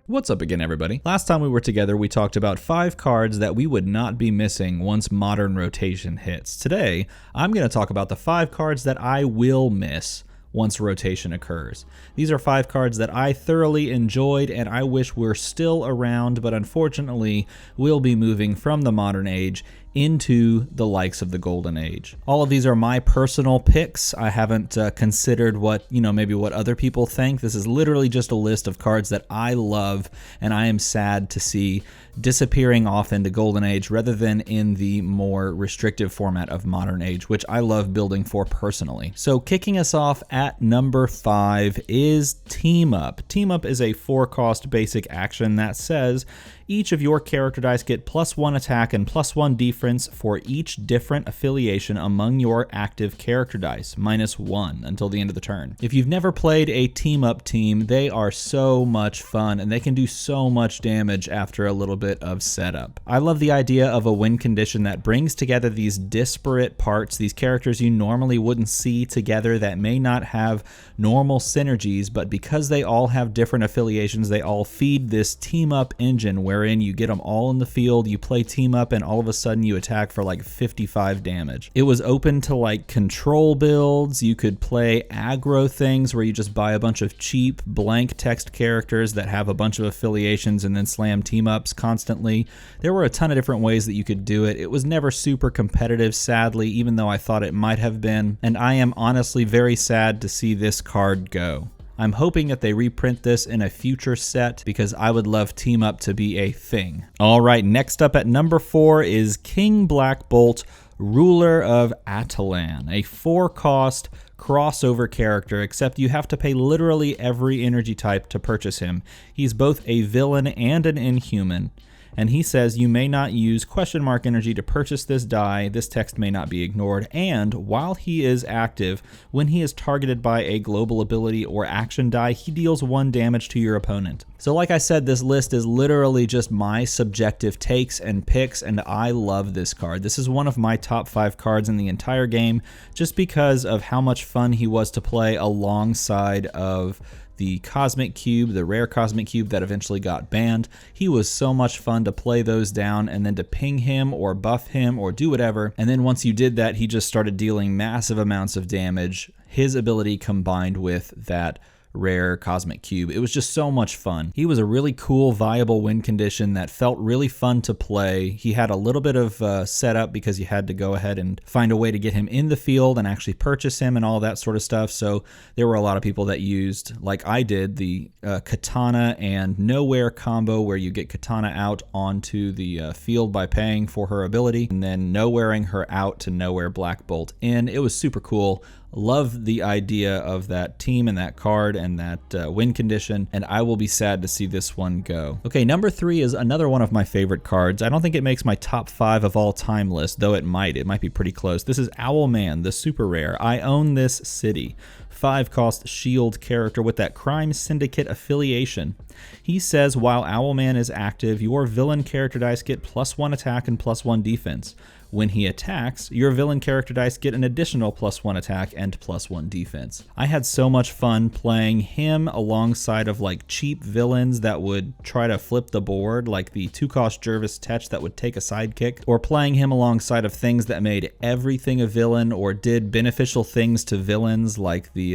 What's up again, everybody? Last time we were together, we talked about 5 cards that we would not be missing once modern rotation hits. Today, I'm going to talk about the 5 cards that I will miss once rotation occurs. These are 5 cards that I thoroughly enjoyed and I wish were still around, but unfortunately will be moving from the modern age into the likes of the golden age. All of these are my personal picks. I haven't considered what, maybe what other people think. This is literally just a list of cards that I love and I am sad to see disappearing off into golden age rather than in the more restrictive format of modern age, which I love building for personally. So kicking us off at number 5 is Team Up. Team Up is a 4-cost basic action that says each of your character dice get +1 attack and +1 defense for each different affiliation among your active character dice, -1 until the end of the turn. If you've never played a Team Up team, they are so much fun and they can do so much damage after a little bit of setup. I love the idea of a win condition that brings together these disparate parts, these characters you normally wouldn't see together that may not have normal synergies, but because they all have different affiliations, they all feed this Team Up engine wherein you get them all in the field, you play Team Up, and all of a sudden you attack for like 55 damage. It was open to like control builds. You could play aggro things where you just buy a bunch of cheap blank text characters that have a bunch of affiliations and then slam Team Ups constantly. There were a ton of different ways that you could do it. It was never super competitive, sadly, even though I thought it might have been, and I am honestly very sad to see this card go. I'm hoping that they reprint this in a future set because I would love Team Up to be a thing. All right, next up at number 4 is King Black Bolt, Ruler of Atalan, a 4-cost crossover character, except you have to pay literally every energy type to purchase him. He's both a villain and an inhuman. And he says you may not use ? Energy to purchase this die, this text may not be ignored, and while he is active, when he is targeted by a global ability or action die, he deals 1 damage to your opponent. So like I said, this list is literally just my subjective takes and picks, and I love this card. This is one of my top 5 cards in the entire game, just because of how much fun he was to play alongside of the Cosmic Cube, the rare Cosmic Cube that eventually got banned. He was so much fun to play those down and then to ping him or buff him or do whatever. And then once you did that, he just started dealing massive amounts of damage. His ability combined with that rare Cosmic Cube. It was just so much fun. He was a really cool, viable win condition that felt really fun to play. He had a little bit of setup because you had to go ahead and find a way to get him in the field and actually purchase him and all that sort of stuff. So there were a lot of people that used, like I did, the Katana and Nowhere combo where you get Katana out onto the field by paying for her ability and then Nowhereing her out to Nowhere Black Bolt in. It was super cool. Love the idea of that team and that card and that win condition, and I will be sad to see this one go. Okay, number 3 is another one of my favorite cards. I don't think it makes my top 5 of all time list, though it might. It might be pretty close. This is Owlman, the super rare. I Own This City. 5-cost shield character with that crime syndicate affiliation. He says while Owlman is active, your villain character dice get +1 attack and +1 defense. When he attacks, your villain character dice get an additional +1 attack and +1 defense. I had so much fun playing him alongside of like cheap villains that would try to flip the board, like the 2-cost Jervis Tetch that would take a sidekick, or playing him alongside of things that made everything a villain or did beneficial things to villains, like the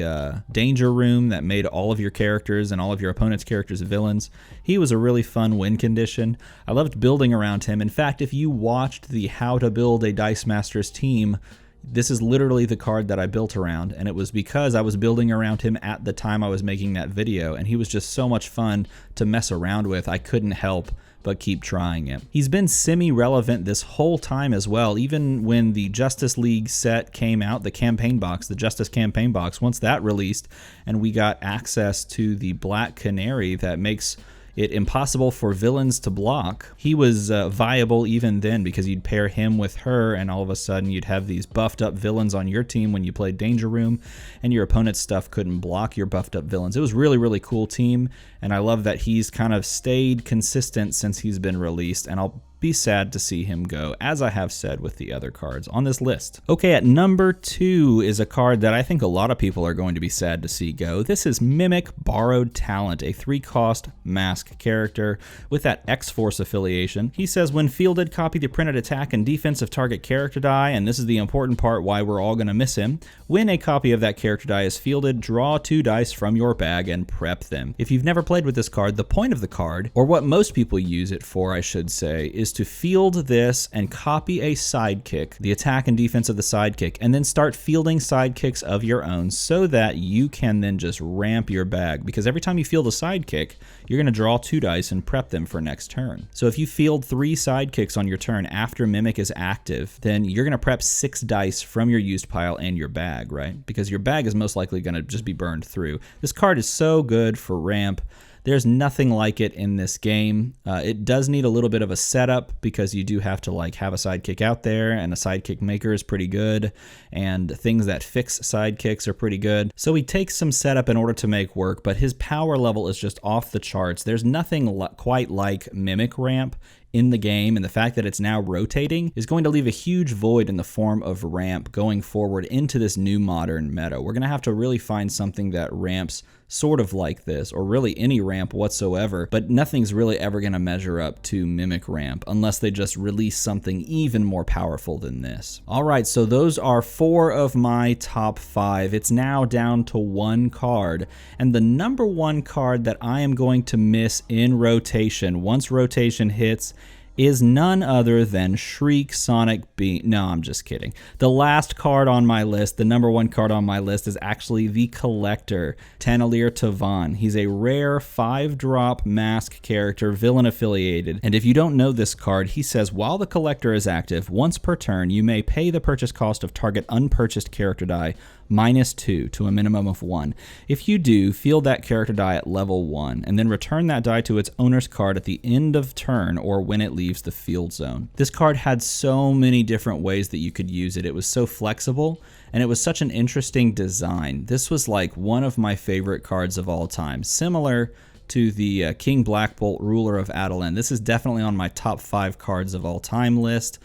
Danger Room that made all of your characters and all of your opponent's characters villains. He was a really fun win condition. I loved building around him. In fact, if you watched the How to Build a Dice Masters team, this is literally the card that I built around, and it was because I was building around him at the time I was making that video, and he was just so much fun to mess around with. I couldn't help but keep trying it. He's been semi-relevant this whole time as well, even when the Justice League set came out, the campaign box, the Justice campaign box, once that released, and we got access to the Black Canary that makes it impossible for villains to block. He was viable even then because you'd pair him with her and all of a sudden you'd have these buffed up villains on your team when you played Danger Room and your opponent's stuff couldn't block your buffed up villains. It was really, really cool team, and I love that he's kind of stayed consistent since he's been released, and I'll be sad to see him go, as I have said with the other cards on this list. Okay, at number 2 is a card that I think a lot of people are going to be sad to see go. This is Mimic Borrowed Talent, a 3-cost mask character with that X-Force affiliation. He says, when fielded, copy the printed attack and defense of target character die, and this is the important part why we're all going to miss him. When a copy of that character die is fielded, draw 2 dice from your bag and prep them. If you've never played with this card, the point of the card, or what most people use it for, I should say, is to field this and copy a sidekick, the attack and defense of the sidekick, and then start fielding sidekicks of your own so that you can then just ramp your bag. Because every time you field a sidekick, you're going to draw 2 dice and prep them for next turn. So if you field 3 sidekicks on your turn after Mimic is active, then you're going to prep 6 dice from your used pile and your bag, right? Because your bag is most likely going to just be burned through. This card is so good for ramp. There's nothing like it in this game. It does need a little bit of a setup because you do have to have a sidekick out there, and a sidekick maker is pretty good, and things that fix sidekicks are pretty good. So he takes some setup in order to make work, but his power level is just off the charts. There's nothing quite like Mimic ramp in the game, and the fact that it's now rotating is going to leave a huge void in the form of ramp going forward into this new modern meta. We're going to have to really find something that ramps sort of like this, or really any ramp whatsoever, but nothing's really ever going to measure up to Mimic ramp unless they just release something even more powerful than this. Alright, so those are 4 of my top 5. It's now down to 1 card, and the number 1 card that I am going to miss in rotation, once rotation hits, is none other than Shriek Sonic Beam. No, I'm just kidding. The last card on my list, the number 1 card on my list, is actually the Collector, Tanelier Tavan. He's a rare 5-drop mask character, villain affiliated. And if you don't know this card, he says, while the Collector is active, once per turn, you may pay the purchase cost of target unpurchased character die -2 to a minimum of 1. If you do, field that character die at level 1, and then return that die to its owner's card at the end of turn or when it leaves the field zone. This card had so many different ways that you could use it. It was so flexible, and it was such an interesting design. This was like one of my favorite cards of all time, similar to the King Blackbolt, Ruler of Adelan. This is definitely on my top 5 cards of all time list.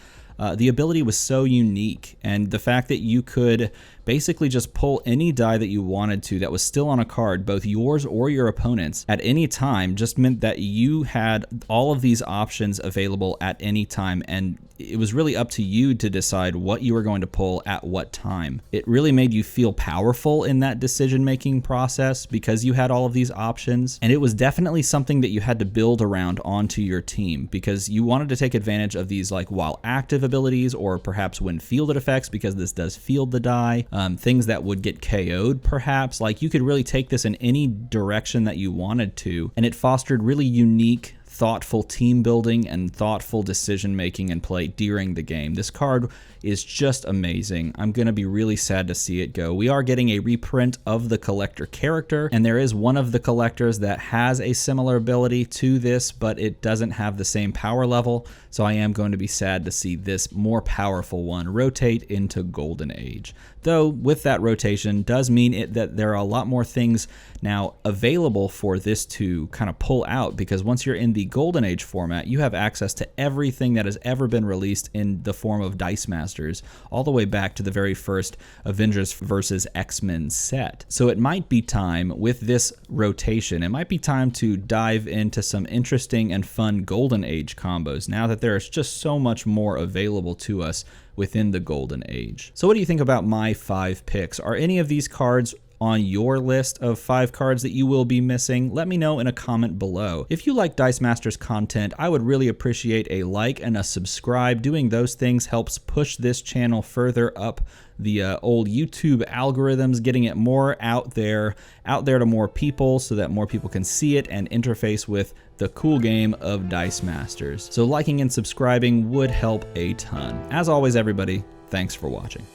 The ability was so unique, and the fact that you could basically just pull any die that you wanted to that was still on a card, both yours or your opponent's, at any time, just meant that you had all of these options available at any time, and it was really up to you to decide what you were going to pull at what time. It really made you feel powerful in that decision-making process because you had all of these options, and it was definitely something that you had to build around onto your team because you wanted to take advantage of these while active abilities, or perhaps when fielded effects, because this does field the die, things that would get KO'd perhaps. You could really take this in any direction that you wanted to, and it fostered really unique, thoughtful team building and thoughtful decision making and play during the game. This card is just amazing. I'm going to be really sad to see it go. We are getting a reprint of the Collector character, and there is one of the Collectors that has a similar ability to this, but it doesn't have the same power level, so I am going to be sad to see this more powerful one rotate into Golden Age. Though with that rotation does mean that there are a lot more things now available for this to kind of pull out, because once you're in the Golden Age format, you have access to everything that has ever been released in the form of Dice Masters, all the way back to the very first Avengers vs. X-Men set. So it might be time, with this rotation, it might be time to dive into some interesting and fun Golden Age combos now that there's just so much more available to us within the Golden Age. So what do you think about my 5 picks? Are any of these cards on your list of 5 cards that you will be missing? Let me know in a comment below. If you like Dice Masters content, I would really appreciate a like and a subscribe. Doing those things helps push this channel further up the old YouTube algorithms, getting it more out there to more people so that more people can see it and interface with the cool game of Dice Masters. So liking and subscribing would help a ton. As always, everybody, thanks for watching.